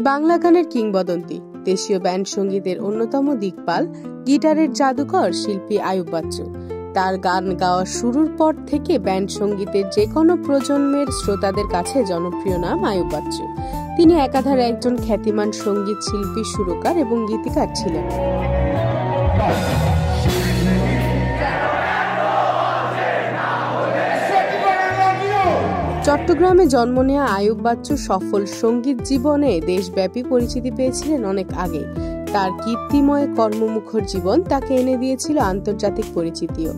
বাংলা গানের কিংবদন্তি, দেশীয় ব্যান্ড সঙ্গীতের অন্যতম দিকপাল, গিটারের জাদুকর শিল্পী আইয়ুব বাচ্চু। তার গান গাওয়া শুরুর পর থেকে ব্যান্ড সঙ্গীতের যে কোনো প্রজন্মের শ্রোতাদের কাছে জনপ্রিয় নাম আইয়ুব বাচ্চু। তিনি একাধারে একজন খ্যাতিমান সঙ্গীত শিল্পী, সুরকার এবং গীতিকার ছিলেন। চট্টগ্রামে জন্ম নেওয়া আইয়ুব বাচ্চু সফল সঙ্গীত জীবনে দেশব্যাপী পরিচিতি পেয়েছিলেন অনেক আগে। তার কীর্তিময় কর্মমুখর জীবন তাকে এনে দিয়েছিল আন্তর্জাতিক পরিচিতিও।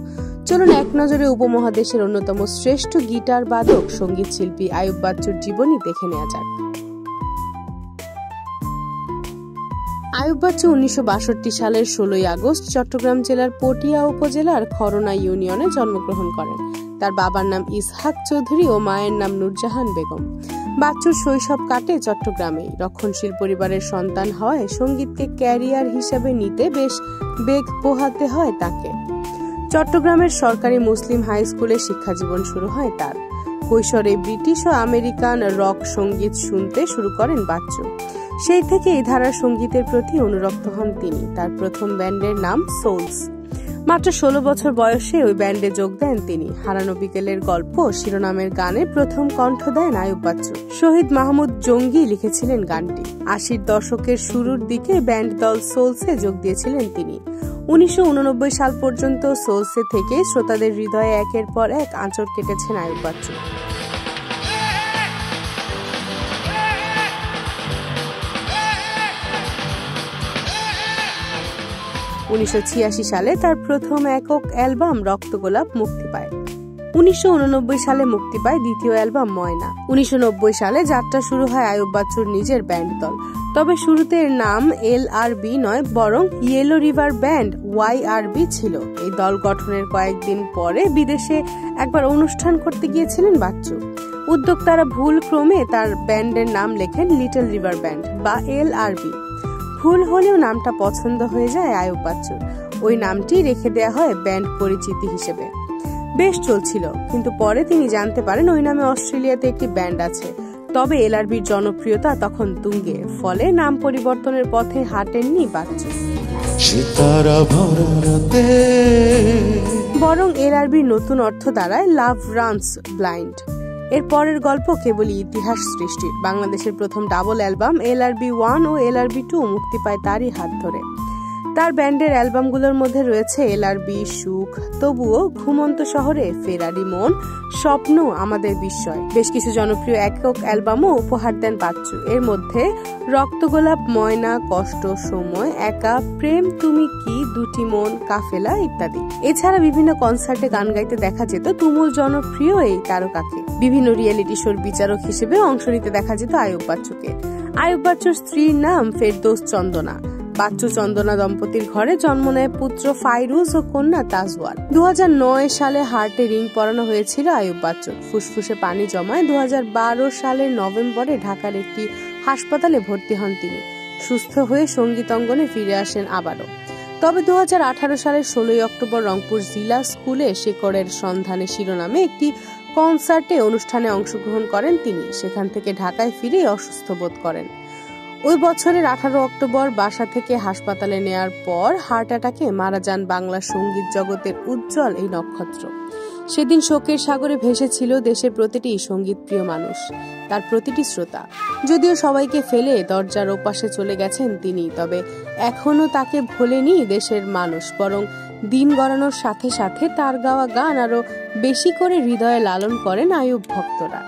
চলুন এক নজরে উপমহাদেশের অন্যতম শ্রেষ্ঠ গিটার বাদক সঙ্গীত শিল্পী আইয়ুব বাচ্চুর জীবনী দেখে নেওয়া যাক। আইয়ুব বাচ্চু 1962 সালের 16 আগস্ট চট্টগ্রাম জেলার পটিয়া উপজেলার খরনা ইউনিয়নে জন্মগ্রহণ করেন। তার বাবার নাম ইসহাক চৌধুরী ও মায়ের নাম নুরজাহান বেগম। বাচ্চুর শৈশব কাটে চট্টগ্রামে। রক্ষণশীল পরিবারের সন্তান হওয়ায় সঙ্গীতকে ক্যারিয়ার হিসেবে নিতে বেশ বেগ পোহাতে হয় তাকে। চট্টগ্রামের সরকারি মুসলিম হাই স্কুলে শিক্ষাজীবন শুরু হয় তার। কৈশোরে ব্রিটিশ ও আমেরিকান রক সঙ্গীত শুনতে শুরু করেন বাচ্চু। সেই থেকে এই ধারার সঙ্গীতের প্রতি অনুরক্ত হন তিনি। তার প্রথম ব্যান্ডের নাম সোলস। মাত্র 16 বছর বয়সে ওই ব্যান্ডে যোগ দেন তিনি। হারানো বিকেলের গল্প শিরোনামের গানে প্রথম কণ্ঠ দেন আইয়ুব বাচ্চু। শহীদ মাহমুদ জঙ্গি লিখেছিলেন গানটি। 80 দশকের শুরুর দিকে ব্যান্ড দল সোলসে যোগ দিয়েছিলেন তিনি। 1989 সাল পর্যন্ত সোলসে থেকে শ্রোতাদের হৃদয়ে একের পর এক আঁচড় কেটেছেন আইয়ুব বাচ্চু। 1986 সালে তার প্রথম একক অ্যালবাম রক্তগোলাপ মুক্তি পায়। 1989 সালে মুক্তি পায় দ্বিতীয় অ্যালবাম ময়না। 1990 সালে যাত্রা শুরু হয় আইয়ুব বাচ্চুর নিজের ব্যান্ড দল। তবে শুরুতে এর নাম LRB নয়, বরং ইয়েলো রিভার ব্যান্ড YRB ছিল। এই দল গঠনের কয়েকদিন পরে বিদেশে একবার অনুষ্ঠান করতে গিয়েছিলেন বাচ্চু। উদ্যোক্তারা ভুল ক্রমে তার ব্যান্ডের নাম লেখেন লিটল রিভার ব্যান্ড বা LRB। ভুল হলেও নামটা পছন্দ হয়ে যায় আইয়ুব বাচ্চুর। ওই নামটি রেখে দেয়া হয় ব্যান্ড পরিচিতি হিসেবে। বেশ চলছিল, কিন্তু পরে তিনি জানতে পারেন ওই নামে অস্ট্রেলিয়াতে একটি ব্যান্ড আছে। তবে LRBর জনপ্রিয়তা তখন তুঙ্গে, ফলে নাম পরিবর্তনের পথে হাঁটেননি বাচ্চু। বরং LRBর নতুন অর্থ দাঁড়ায় লাভ রানস ব্লাইন্ড। এর পরের গল্প কেবলই ইতিহাস সৃষ্টির। বাংলাদেশের প্রথম ডাবল অ্যালবাম LRB 1 ও LRB 2 মুক্তি পায় তারই হাত ধরে। তার ব্যান্ডের অ্যালবামগুলোর মধ্যে রয়েছে LRB, সুখ, তবুও, ঘুমন্ত শহরে, ফেরারি মন, স্বপ্ন, আমাদের বিস্ময়। বেশ কিছু জনপ্রিয় একক অ্যালবামও উপহার দেন বাচ্চু। এর মধ্যে রক্তগোলাপ, ময়না, কষ্ট, সময়, একা, প্রেম, তুমি কি, দুটি মন, কাফেলা ইত্যাদি। এছাড়া বিভিন্ন কনসার্টে গান গাইতে দেখা যেত তুমুল জনপ্রিয় এই তারকাকে। বিভিন্ন রিয়েলিটি শোর বিচারক হিসেবে অংশ নিতে দেখা যেত আইয়ুব বাচ্চুকে। আইয়ুব বাচ্চুর স্ত্রীর নাম ফেরদৌস চন্দনা। বাচ্চু চন্দনা দম্পতির ঘরে জন্ম নেয় পুত্র ফাইরুজ ও কন্যা তাজওয়ার। 2009 সালে হার্টে রিং পরানো হয়েছিল আইয়ুব বাচ্চুর। ফুসফুসে পানি জমায় 2012 সালের নভেম্বরে ঢাকার একটি হাসপাতালে ভর্তি হন তিনি। সুস্থ হয়ে সঙ্গীত অঙ্গনে ফিরে আসেন আবারও। তবে 2018 সালের 16 অক্টোবর রংপুর জিলা স্কুলে শেকড়ের সন্ধানে শিরোনামে একটি কনসার্টে অনুষ্ঠানে অংশগ্রহণ করেন তিনি। সেখান থেকে ঢাকায় ফিরে অসুস্থ বোধ করেন। ওই বছরের 18 অক্টোবর বাসা থেকে হাসপাতালে নেয়ার পর হার্ট অ্যাটাকে মারা যান বাংলা সঙ্গীত জগতের উজ্জ্বল এই নক্ষত্র। সেদিন শোকের সাগরে ভেসেছিল দেশের প্রতিটি সঙ্গীত প্রিয় মানুষ, তার প্রতিটি শ্রোতা। যদিও সবাইকে ফেলে দরজার ওপাশে চলে গেছেন তিনি, তবে এখনো তাকে ভোলেনি দেশের মানুষ। বরং দিন গড়ানোর সাথে সাথে তার গাওয়া গান আরো বেশি করে হৃদয়ে লালন করেন আইয়ুব ভক্তরা।